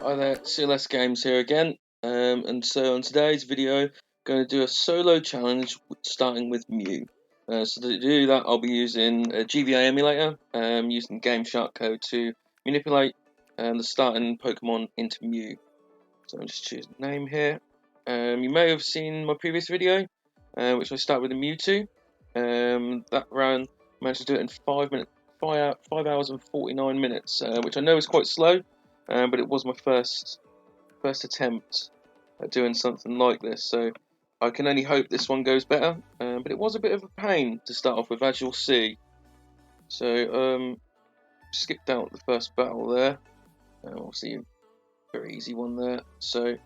Hi there, CLS Games here again, and so on today's video, going to do a solo challenge starting with MEW. So to do that, I'll be using a GVA emulator, using Game Shark code to manipulate the starting Pokemon into MEW. So I'm just choosing a name here. You may have seen my previous video, which I started with a Mewtwo. That round managed to do it in 5 hours and 49 minutes, which I know is quite slow. But it was my first attempt at doing something like this, so I can only hope this one goes better. But it was a bit of a pain to start off with, as you'll see. So skipped out the first battle there. Obviously, a very easy one there. So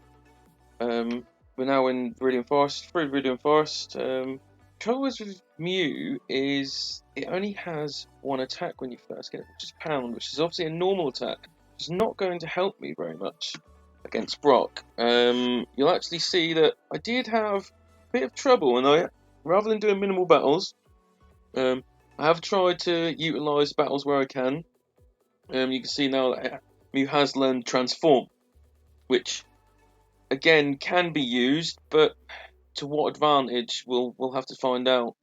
we're now in Viridian Forest. Through Viridian Forest. Trouble is with MEW is it only has one attack when you first get it, which is Pound, which is obviously a normal attack. It's not going to help me very much against Brock. You'll actually see that I did have a bit of trouble, and rather than doing minimal battles, I have tried to utilise battles where I can. You can see now that MEW has learned Transform, which again can be used, but to what advantage we'll have to find out.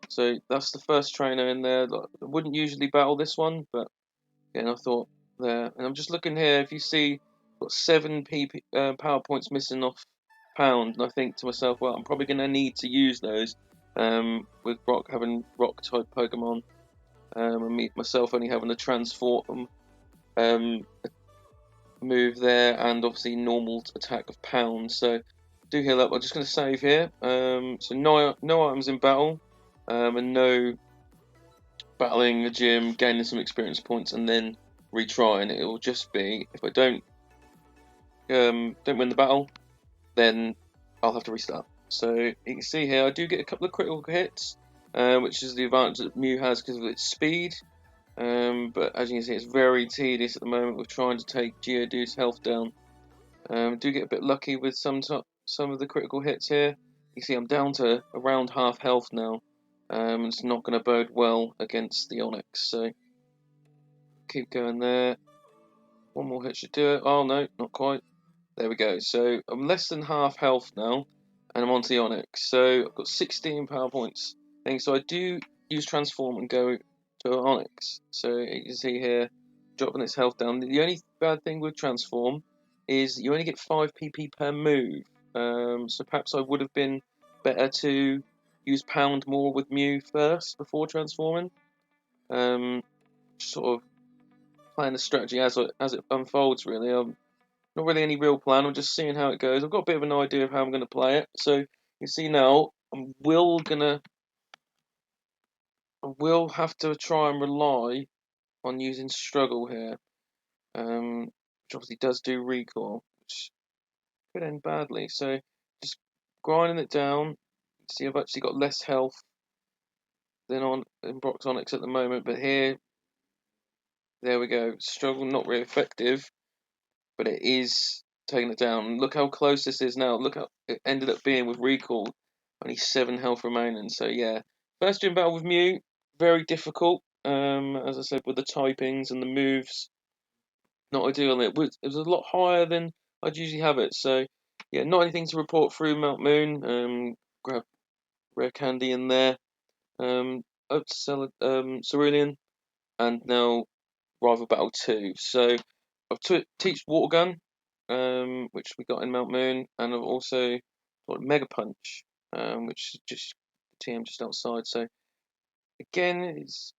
So that's the first trainer in there. I wouldn't usually battle this one, but again I thought there. And I'm just looking here. If you see, I've got 7 power points missing off Pound, and I think to myself, well, I'm probably going to need to use those with Brock having rock type Pokemon, and myself only having a transform move there, and obviously normal attack of Pound. So do heal up. I'm just going to save here. So no items in battle, and no battling the gym, gaining some experience points, and then retrying. It will just be if I don't win the battle, then I'll have to restart. So you can see here, I do get a couple of critical hits, which is the advantage that MEW has because of its speed. But as you can see, it's very tedious at the moment with trying to take Geodude's health down. Do get a bit lucky with some of the critical hits here. You see, I'm down to around half health now. It's not going to bode well against the Onix. So keep going there. One more hit should do it. Oh no, not quite. There we go. So I'm less than half health now, and I'm onto the Onix. So I've got 16 power points. So I do use Transform and go to Onix. So you can see here, dropping its health down. The only bad thing with Transform is you only get 5 PP per move. So perhaps I would have been better to use Pound more with MEW first before transforming. Sort of playing the strategy as it unfolds. Really, not really any real plan. I'm just seeing how it goes. I've got a bit of an idea of how I'm going to play it. So you see now, I will have to try and rely on using Struggle here, which obviously does do recall, which could end badly. So just grinding it down. See, I've actually got less health than in Brock's Onix at the moment, but here, there we go. Struggle not really effective, but it is taking it down. Look how close this is now. Look how it ended up being with recall. Only 7 health remaining. So yeah, first gym battle with MEW, very difficult. As I said, with the typings and the moves, not ideal. It was a lot higher than I'd usually have it. So yeah, not anything to report through Mount Moon. Grab rare candy in there. Up to Cerulean, and now Rival Battle 2. So I've teached Water Gun, which we got in Mount Moon, and I've also got Mega Punch, which is just the TM just outside. So again, it's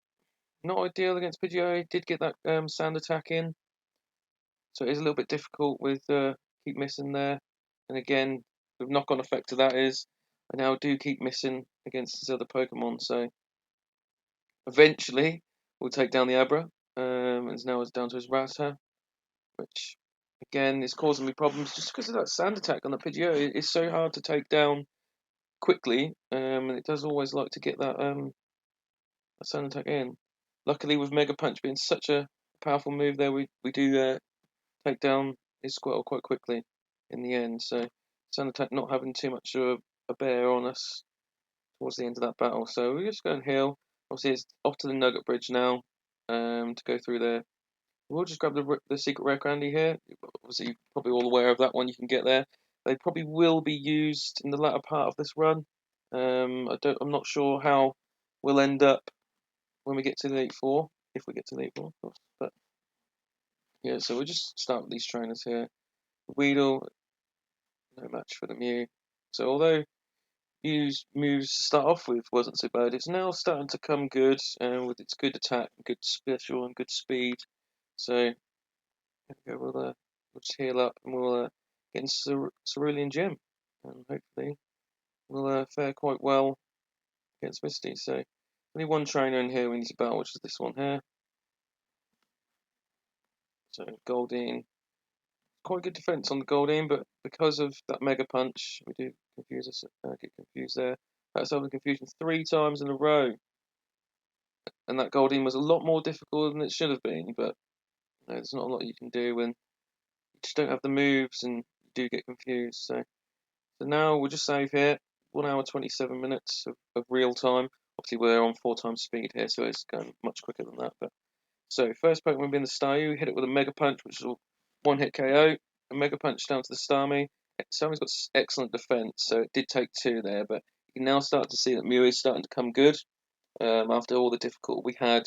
not ideal against Pidgeot. Did get that sand attack in, so it is a little bit difficult with keep missing there. And again, the knock-on effect of that is I now do keep missing against his other Pokemon. So eventually, we'll take down the Abra. And now it's down to his Rattata, which again is causing me problems just because of that sand attack on the Pidgeot. It's so hard to take down quickly, and it does always like to get that sand attack in. Luckily, with Mega Punch being such a powerful move, there we do take down his Squirtle quite quickly in the end. So sand attack not having too much of a bear on us towards the end of that battle. So we're just going to heal. Obviously, it's off to the Nugget Bridge now to go through there. We'll just grab the secret rare candy here. Obviously, you're probably all aware of that one. You can get there. They probably will be used in the latter part of this run. I'm not sure how we'll end up when we get to the Elite Four, if we get to the Elite Four, of course. But yeah, so we'll just start with these trainers here. Weedle, no match for the Mew. So although Mew's moves to start off with wasn't so bad, it's now starting to come good with its good attack, good special, and good speed. So there we go. We'll just heal up and we'll get into Cerulean Gym, and hopefully we'll fare quite well against Misty. So only one trainer in here we need to battle, which is this one here. So Goldeen, quite good defense on the Goldeen, but because of that Mega Punch, we do get confused there. That's having confusion 3 times in a row, and that Goldeen was a lot more difficult than it should have been. But there's not a lot you can do when you just don't have the moves and you do get confused. So now we'll just save here. 1 hour 27 minutes of real time. Obviously we're on 4 times speed here, so it's going much quicker than that. But so first Pokemon being the Staryu, hit it with a Mega Punch, which is a 1-hit KO. A Mega Punch down to the Starmie. Starmie's got excellent defense, so it did take 2 there, but you can now start to see that Mew is starting to come good after all the difficulty we had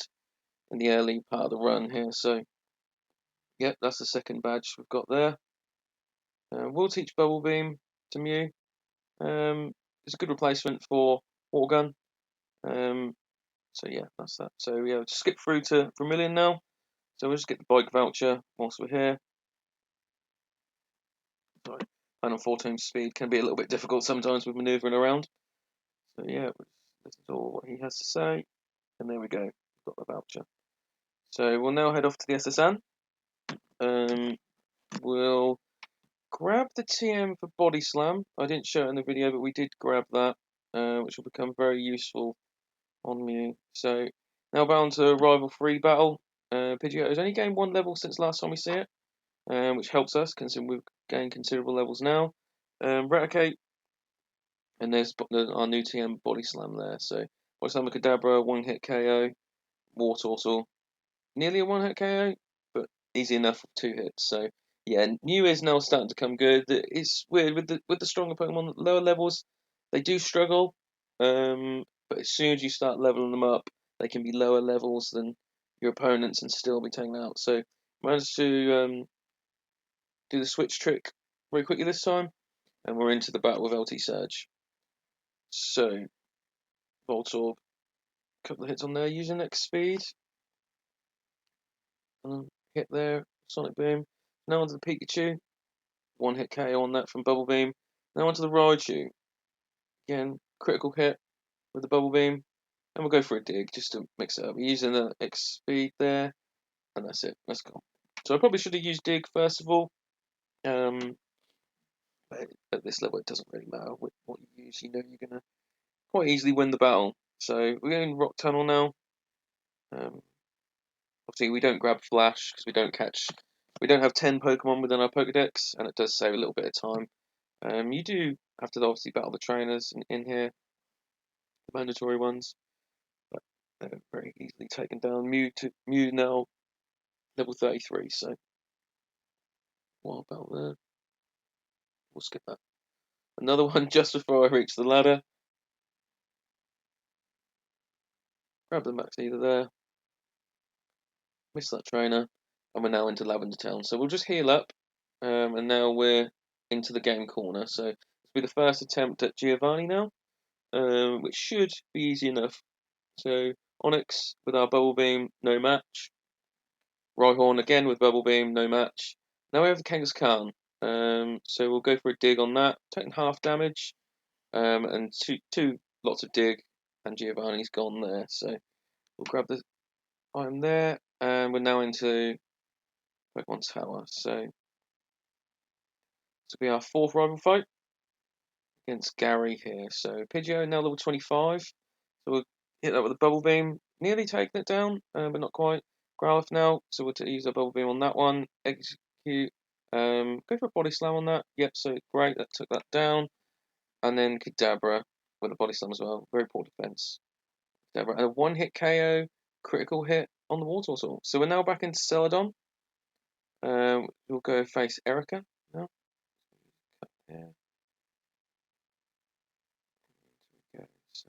in the early part of the run here. So, yep, that's the second badge we've got there. We'll teach Bubble Beam to Mew. It's a good replacement for Water Gun. So yeah, that's that. So yeah, just skip through to Vermilion now. So we'll just get the bike voucher whilst we're here. Sorry, and on 4 times speed can be a little bit difficult sometimes with manoeuvring around. So yeah, this is all what he has to say. And there we go, we've got the voucher. So we'll now head off to the SSN. We'll grab the TM for Body Slam. I didn't show it in the video, but we did grab that, which will become very useful on Mew. So now bound to rival 3 battle. Pidgeotto has only gained 1 level since last time we see it, which helps us considering we've gained considerable levels now. Raticate, and there's our new TM Body Slam there. So Body Slam Kadabra, 1-hit KO, Wartortle, nearly a 1-hit KO, but easy enough with 2 hits. So yeah, Mew is now starting to come good. It's weird with the stronger Pokemon at lower levels, they do struggle. But as soon as you start leveling them up, they can be lower levels than your opponents and still be taken out. So managed to do the switch trick very quickly this time, and we're into the battle with LT Surge. So Voltorb, a couple of hits on there using X speed, and hit there, Sonic Boom. Now onto the Pikachu, 1-hit KO on that from Bubble Beam. Now onto the Raichu, again critical hit with the Bubble Beam, and we'll go for a dig just to mix it up. We're using the X speed there, and that's it. Let's go. So I probably should have used dig first of all. But at this level, it doesn't really matter what you use. You know you're gonna quite easily win the battle. So we're going Rock Tunnel now. Obviously, we don't grab Flash because we don't have 10 Pokemon within our Pokedex, and it does save a little bit of time. You do have to obviously battle the trainers in here, the mandatory ones, but they're very easily taken down. Mew now level 33, so wild battle there. We'll skip that. Another one just before I reach the ladder. Grab the Max Leader there. Miss that trainer, and we're now into Lavender Town. So we'll just heal up, and now we're into the game corner. So this will be the first attempt at Giovanni now, which should be easy enough. So Onyx with our Bubble Beam, no match. Rhyhorn again with Bubble Beam, no match. Now we have the Kangaskhan, so we'll go for a dig on that, taking half damage, and two lots of dig, and Giovanni's gone there. So we'll grab the item there, and we're now into Pokemon Tower. So this will be our 4th rival fight against Gary here. So Pidgeot now level 25. So we'll hit that with a Bubble Beam, nearly taking it down, but not quite. Growlithe now, so we'll use a Bubble Beam on that one. Execute. Go for a Body Slam on that. Yep, so great, that took that down. And then Kadabra with a Body Slam as well. Very poor defense. Kadabra, and a 1-hit KO, critical hit on the Wartortle. So we're now back into Celadon. We'll go face Erica now. Yeah. Okay, so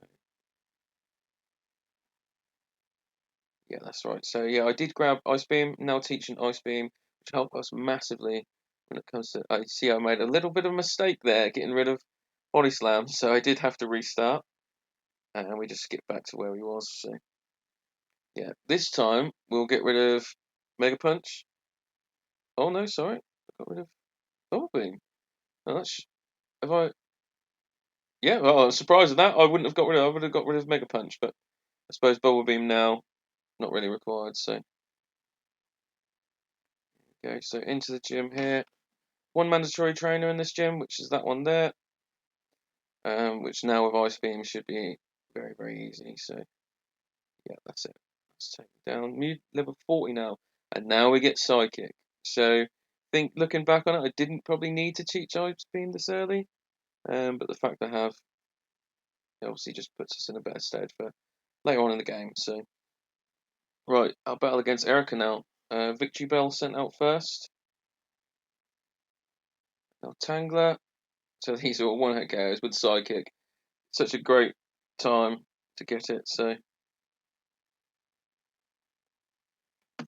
yeah, that's right. So yeah, I did grab Ice Beam. Now teaching Ice Beam, which helped us massively when it comes to. I see I made a little bit of a mistake there, getting rid of Body Slam. So I did have to restart, and we just skipped back to where we was. So yeah, this time we'll get rid of Mega Punch. Oh no, sorry, I got rid of Bubble Beam. Oh, have I? Yeah, well, I'm surprised at that. I wouldn't have got rid of. I would have got rid of Mega Punch, but I suppose Bubble Beam now not really required. So okay, so into the gym here. One mandatory trainer in this gym, which is that one there. Which now with Ice Beam should be very, very easy. So yeah, that's it. Let's take it down. Mew level 40 now. And now we get Psychic. So I think looking back on it, I didn't probably need to teach Ice Beam this early. But the fact I have, it obviously just puts us in a better stead for later on in the game. So right, I'll battle against Erica now. Victory Bell sent out first. Now Tangler. So these are all one hit KOs with Psychic. Such a great time to get it. So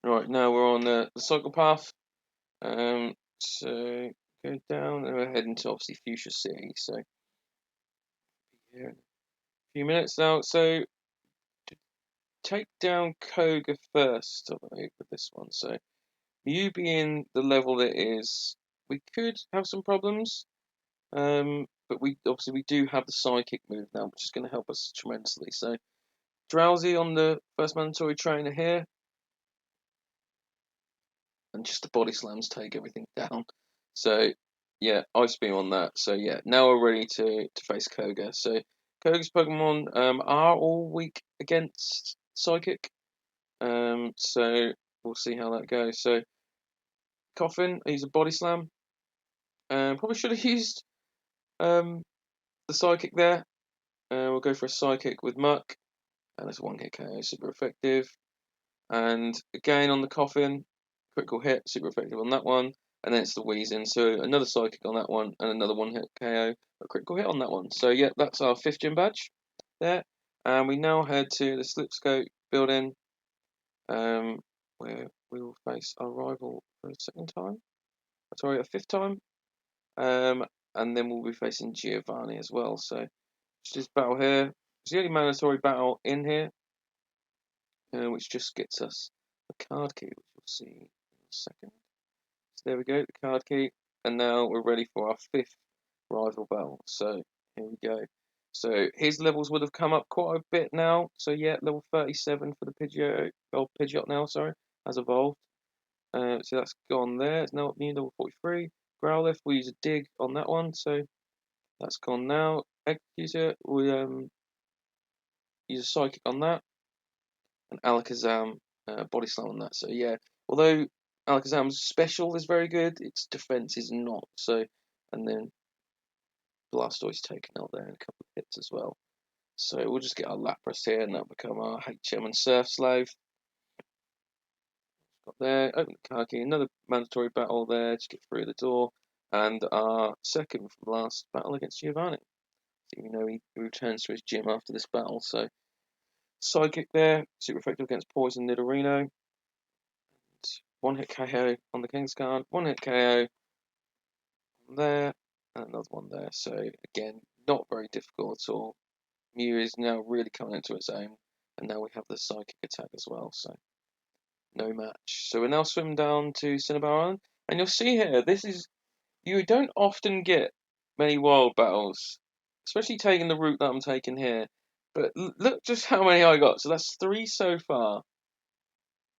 right now we're on the cycle path. So go down and we're heading to obviously Fuchsia City. So yeah, a few minutes now. So take down Koga first, I believe, with this one. So you being the level it is, we could have some problems. But we obviously we do have the psychic move now, which is going to help us tremendously. So Drowsy on the first mandatory trainer here, and just the body slams take everything down. So yeah, Ice Beam on that. So yeah, now we're ready to face Koga. So Koga's Pokemon are all weak against Psychic. So we'll see how that goes. So Coffin, he's a body slam. Probably should have used the Psychic there. We'll go for a Psychic with Muck, and it's one hit KO, super effective. And again on the Coffin, critical hit, super effective on that one. And then it's the Weezing, so another Psychic on that one, and another one hit KO, a critical hit on that one. So yeah, that's our 5th gym badge there. And we now head to the Slipscope building, where we will face our rival for a second time. Sorry, a 5th time. And then we'll be facing Giovanni as well. So it's this battle here. It's the only mandatory battle in here, which just gets us the card key, which we'll see in a second. So there we go, the card key, and now we're ready for our 5th rival battle. So here we go. So his levels would have come up quite a bit now. So yeah, level 37 for the Pidgeot, or Pidgeot now, sorry, has evolved. So that's gone there. It's now up new level 43. Growlithe, we use a dig on that one, so that's gone now. Executor, we use a psychic on that, and Alakazam body slam on that. So yeah, although Alakazam's special is very good, its defense is not. So, and then Blastoise taken out there in a couple of hits as well. So we'll just get our Lapras here, and that'll become our HM and Surf Slave. Got there, open the card key, another mandatory battle there to get through the door, and our second from last battle against Giovanni. So we know he returns to his gym after this battle. So Psychic there, super effective against Poison Nidorino. One hit KO on the King's card, one hit KO there, and another one there. So again, not very difficult at all. Mew is now really coming into its own, and now we have the psychic attack as well. So no match. So we're now swimming down to Cinnabar Island, and you'll see here, this is you don't often get many wild battles, especially taking the route that I'm taking here. But look just how many I got. So that's 3 so far,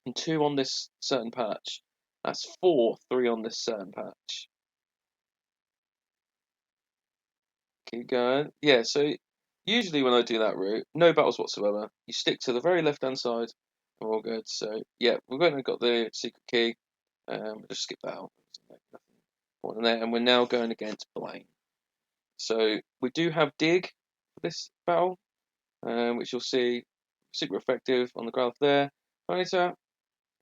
and 2 on this certain patch. That's 4, 3 on this certain patch. Keep going. Yeah, so usually when I do that route, no battles whatsoever. You stick to the very left hand side, and we're all good. So yeah, we've got the secret key. Just skip that out. Nothing important there, and we're now going against Blaine. So we do have dig for this battle, which you'll see super effective on the graph there. Ponyta,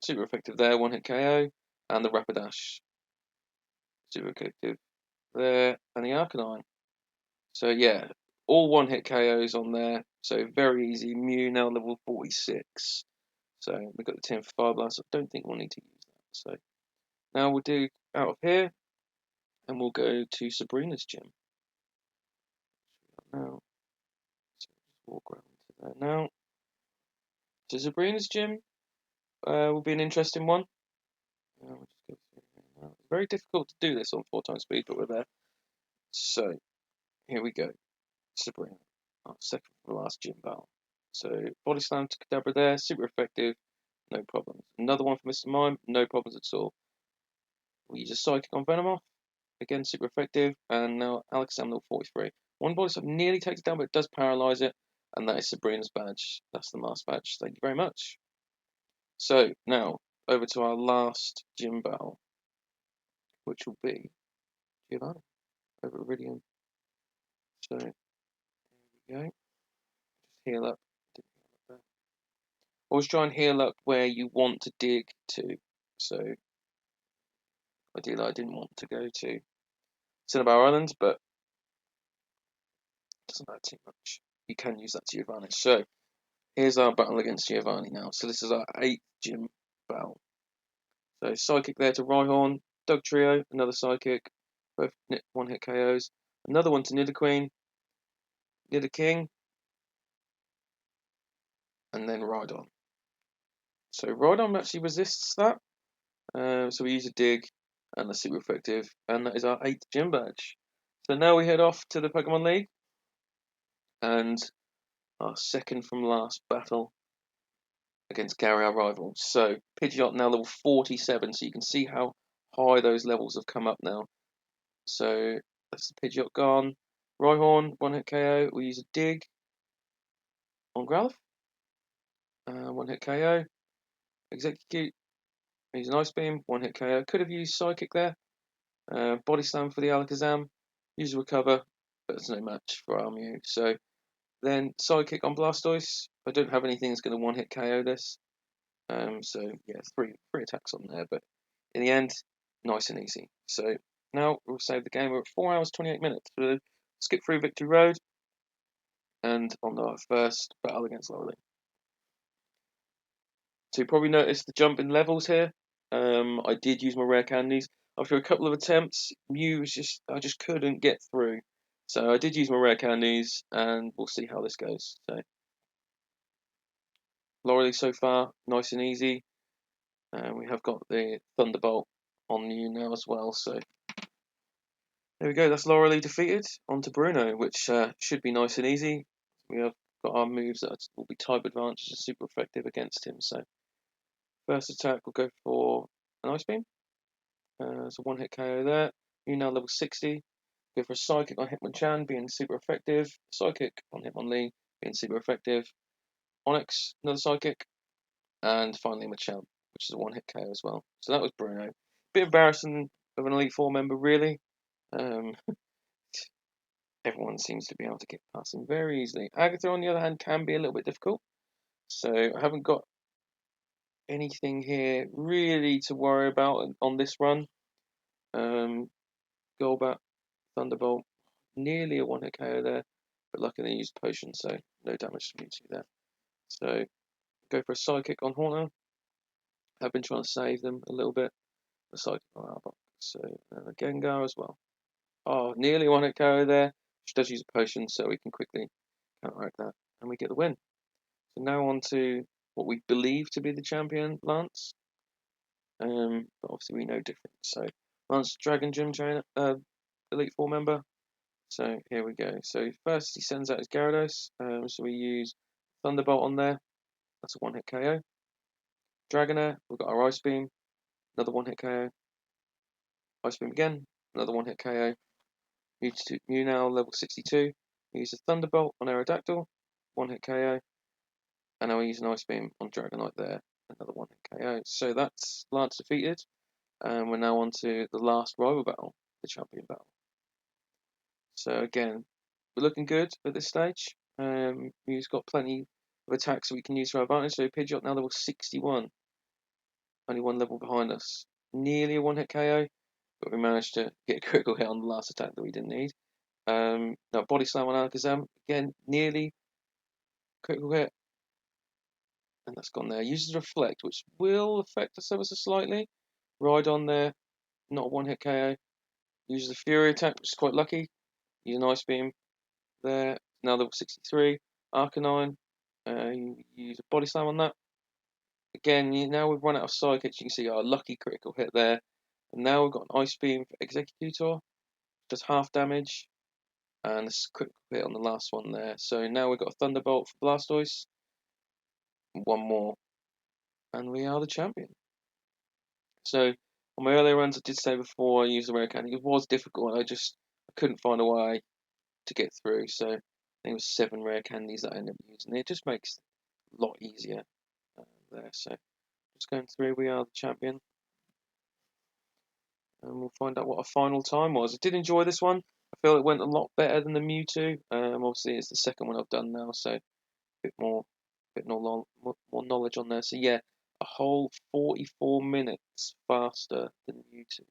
super effective there, one hit KO. and the Rapidash, super effective there, and the Arcanine. So yeah, all one-hit KOs on there. So very easy. Mew now level 46. So we've got the 10 for Fire Blast. I don't think we'll need to use that. So now we'll do out of here, and we'll go to Sabrina's gym. Now, so just walk around to there now. So Sabrina's gym will be an interesting one. We'll just go through here now. It's very difficult to do this on 4x speed, but we're there. So here we go. Sabrina, our second from the last gym battle. So body slam to Kadabra there, super effective, no problems. Another one for Mr. Mime, no problems at all. We use a psychic on Venomoth, again super effective, and now Alakazam level 43. One body slam nearly takes it down, but it does paralyze it, and that is Sabrina's badge. That's the mask badge. Thank you very much. So now over to our last gym battle, which will be Giovanni over Iridium. So here we go. Just heal up. Always try and heal up where you want to dig to. So ideally I didn't want to go to Cinnabar Island, but it doesn't matter too much. You can use that to your advantage. So here's our battle against Giovanni now. So this is our 8th gym battle. So Psychic there to Rhyhorn, Dug Trio, another Psychic, both one-hit KOs. Another one to Nidoqueen, Nidoking, and then Rhydon. So Rhydon actually resists that. So we use a Dig, and that's super effective. And that is our 8th gym badge. So now we head off to the Pokemon League, and our second from last battle against Gary, our rival. So Pidgeot now level 47, so you can see how high those levels have come up now. So that's the Pidgeot gone. Rhyhorn, one-hit KO. We use a Dig on Growlithe. One-hit KO. Execute. We use an Ice Beam, one-hit KO. Could have used Psychic there. Body Slam for the Alakazam. Use Recover, but it's no match for our Mew. So then Psychic on Blastoise. I don't have anything that's going to one-hit KO this. So yeah, three attacks on there, but in the end, nice and easy. So now we'll save the game. We're at 4 hours 28 minutes. We'll skip through Victory Road and on our first battle against Laurelie. So you probably noticed the jump in levels here. I did use my rare candies. After a couple of attempts, Mew was I just couldn't get through. So I did use my rare candies, and we'll see how this goes. So Laurelie so far, nice and easy. We have got the Thunderbolt on Mew now as well. So there we go. That's Laurelie defeated. On to Bruno, which should be nice and easy. We have got our moves that will be type advantages, super effective against him. So first attack will go for an Ice Beam. So one-hit KO there. You now level 60. Go for a Psychic on Hitmonchan, being super effective. Psychic on Hitmonlee, being super effective. Onyx, another Psychic. And finally Machamp, which is a one-hit KO as well. So that was Bruno. Bit embarrassing of an Elite Four member, really. Everyone seems to be able to get past him very easily. Agatha, on the other hand, can be a little bit difficult. So I haven't got anything here really to worry about on this run. Golbat, Thunderbolt, nearly a one-hit KO there, but luckily I used Potion, so no damage to Mewtwo there. So go for a Psychic on Haunter. I've been trying to save them a little bit. A Psychic on Arbok, so and a Gengar as well. Oh, nearly one-hit KO there. She does use a Potion, so we can quickly counteract that, and we get the win. So now on to what we believe to be the champion, Lance. But obviously we know different. So Lance, Dragon Gym trainer, Elite Four member. So here we go. So first he sends out his Gyarados. So we use Thunderbolt on there. That's a one-hit KO. Dragonair, we've got our Ice Beam. Another one-hit KO. Ice Beam again. Another one-hit KO. Mew now level 62. We use a Thunderbolt on Aerodactyl. One-hit KO. And now we use an Ice Beam on Dragonite there. Another one-hit KO. So that's Lance defeated. And we're now on to the last rival battle, the champion battle. So again, we're looking good at this stage. Mew's got plenty of attacks that we can use for our advantage. So Pidgeot now level 61. Only one level behind us. nearly a one-hit KO, but we managed to get a critical hit on the last attack that we didn't need. Now body slam on Alakazam, again, nearly critical hit, and that's gone there. Uses Reflect, which will affect us ever so slightly. Ride on there, not a one-hit KO. Uses a Fury attack, which is quite lucky. Use an Ice Beam there. Now level 63. Arcanine, you use a Body Slam on that. Again, now we've run out of sidekicks. You can see our lucky critical hit there. And now we've got an Ice Beam for Executor, just half damage. And a critical hit on the last one there. So now we've got a Thunderbolt for Blastoise. One more. And we are the champion. So on my earlier runs, I did say before I used the rare candy. It was difficult. I couldn't find a way to get through. So I think it was 7 rare candies that I ended up using. It just makes it a lot easier there. So just going through, we are the champion. And we'll find out what our final time was. I did enjoy this one. I feel it went a lot better than the Mewtwo. Obviously, it's the second one I've done now, so a bit more knowledge on there. So yeah, a whole 44 minutes faster than Mewtwo.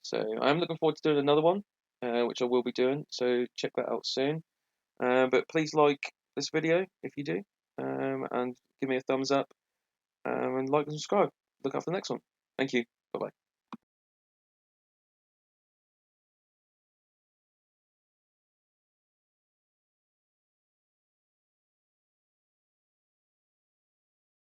So I'm looking forward to doing another one, which I will be doing. So check that out soon. But please like this video if you do, and give me a thumbs up, and like and subscribe. Look out for the next one. Thank you. Bye bye.